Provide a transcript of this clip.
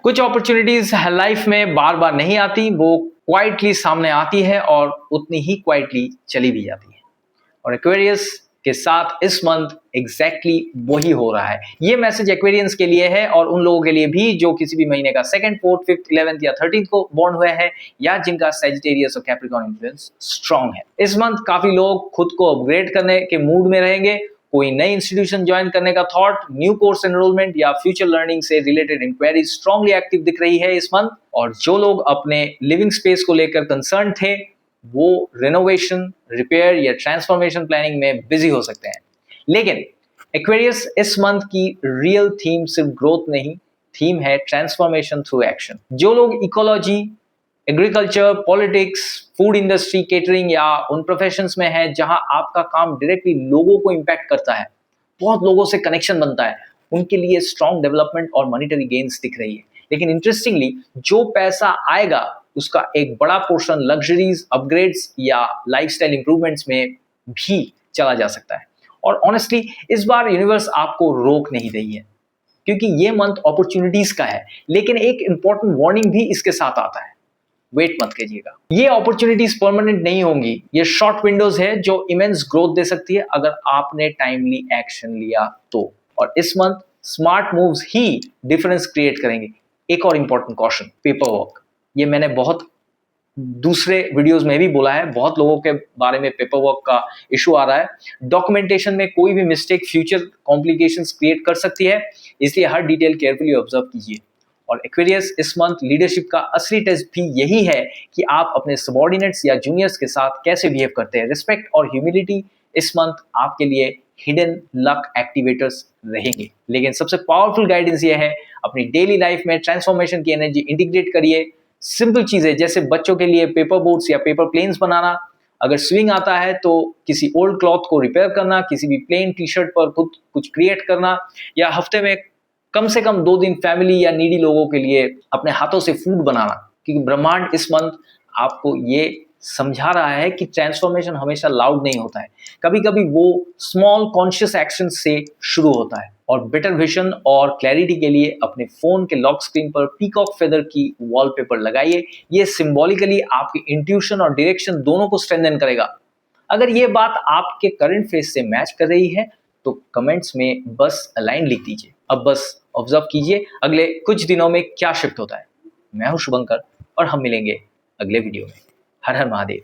कुछ opportunities life में बार बार नहीं आती, वो क्वाइटली सामने आती है और उतनी ही क्वाइटली चली भी जाती है। और एक्वेरियस के साथ इस मंथ एग्जैक्टली वही हो रहा है। ये मैसेज एक्वेरियंस के लिए है और उन लोगों के लिए भी जो किसी भी महीने का 2nd, 4th, 5th, 11th या 13th को बॉर्न हुए हैं या जिनका सैजिटेरियस और कैप्रिकॉर्न इन्फ्लुएंस स्ट्रांग है। इस मंथ काफी लोग खुद को अपग्रेड करने के मूड में रहेंगे। कोई नई इंस्टीट्यूशन ज्वाइन करने का थॉट, न्यू कोर्स एनरोलमेंट या फ्यूचर लर्निंग से रिलेटेड इंक्वायरी स्ट्रांगली एक्टिव दिख रही है इस मंथ। और जो लोग अपने लिविंग स्पेस को लेकर कंसर्न थे वो रिनोवेशन, रिपेयर या ट्रांसफॉर्मेशन प्लानिंग में बिजी हो सकते हैं। लेकिन एक्वेरियस इस मंथ की रियल थीम सिर्फ ग्रोथ नहीं, थीम है ट्रांसफॉर्मेशन थ्रू एक्शन। जो लोग ecology, agriculture, politics, food industry, catering या उन प्रोफेशंस में है जहां आपका काम डायरेक्टली लोगों को इंपैक्ट करता है, बहुत लोगों से कनेक्शन बनता है, उनके लिए स्ट्रॉन्ग डेवलपमेंट और मॉनिटरी गेन्स दिख रही है। लेकिन इंटरेस्टिंगली जो पैसा आएगा उसका एक बड़ा पोर्शन लग्जरीज, अपग्रेड्स या लाइफस्टाइल इंप्रूवमेंट्स में भी चला जा सकता है। और ऑनेस्टली इस बार यूनिवर्स आपको रोक नहीं रही है, क्योंकि ये मंथ अपॉर्चुनिटीज का है। लेकिन एक इंपॉर्टेंट वार्निंग भी इसके साथ आता है, वेट मत कीजिएगा। ये अपॉर्चुनिटीज परमानेंट नहीं होंगी, ये शॉर्ट विंडोज है जो इमेंस ग्रोथ दे सकती है अगर आपने टाइमली एक्शन लिया तो। और इस मंथ स्मार्ट मूव्स ही डिफरेंस क्रिएट करेंगे। एक और इंपॉर्टेंट कॉशन, पेपर वर्क। ये मैंने बहुत दूसरे वीडियोस में भी बोला है, बहुत लोगों के बारे में पेपर वर्क का इशू आ रहा है। डॉक्यूमेंटेशन में कोई भी मिस्टेक फ्यूचर कॉम्प्लिकेशंस क्रिएट कर सकती है, इसलिए हर डिटेल केयरफुली ऑब्जर्व कीजिए। और एक्वेरियस इस मंथ लीडरशिप का असली टेस्ट भी यही है कि आप अपने सबॉर्डिनेट्स या जूनियर्स के साथ कैसे बिहेव करते हैं। रिस्पेक्ट और ह्यूमिलिटी इस मंथ आपके लिए हिडन लक एक्टिवेटर्स रहेंगे। लेकिन सबसे पावरफुल गाइडेंस ये है, अपनी डेली लाइफ में ट्रांसफॉर्मेशन की एनर्जी इंटीग्रेट करिए। सिंपल चीजें जैसे बच्चों के लिए पेपर बोट्स या पेपर प्लेन्स बनाना, अगर स्विंग आता है तो किसी ओल्ड क्लॉथ को रिपेयर करना, किसी भी प्लेन टी शर्ट पर खुद कुछ क्रिएट करना, या हफ्ते में कम से कम 2 दिन फैमिली या नीडी लोगों के लिए अपने हाथों से फूड बनाना। क्योंकि ब्रह्मांड इस मंथ आपको ये समझा रहा है कि ट्रांसफॉर्मेशन हमेशा लाउड नहीं होता है, कभी कभी वो स्मॉल कॉन्शियस एक्शन से शुरू होता है। और बेटर विजन और क्लैरिटी के लिए अपने फोन के लॉक स्क्रीन पर पीकॉक फेदर की वॉलपेपर लगाइए। ये सिंबॉलिकली आपकी इंट्यूशन और डायरेक्शन दोनों को स्ट्रेंथन करेगा। अगर ये बात आपके करंट फेस से मैच कर रही है तो कमेंट्स में बस अलाइन लिख दीजिए। अब बस ऑब्जर्व कीजिए अगले कुछ दिनों में क्या शिफ्ट होता है। मैं हूं शुभंकर और हम मिलेंगे अगले वीडियो में। हर हर महादेव।